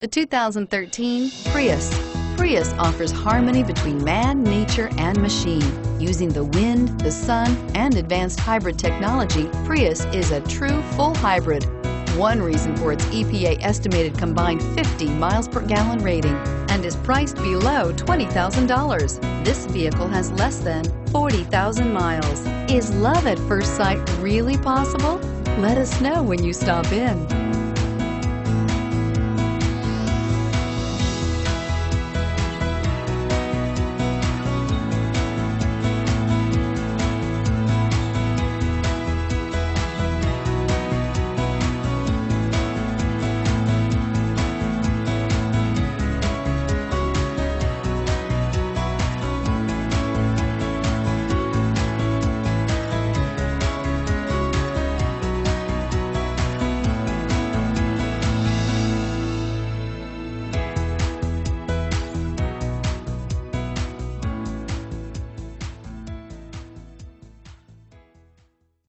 The 2013 Prius. Prius offers harmony between man, nature, and machine. Using the wind, the sun, and advanced hybrid technology, Prius is a true full hybrid. One reason for its EPA estimated combined 50 miles per gallon rating and is priced below $20,000. This vehicle has less than 40,000 miles. Is love at first sight really possible? Let us know when you stop in.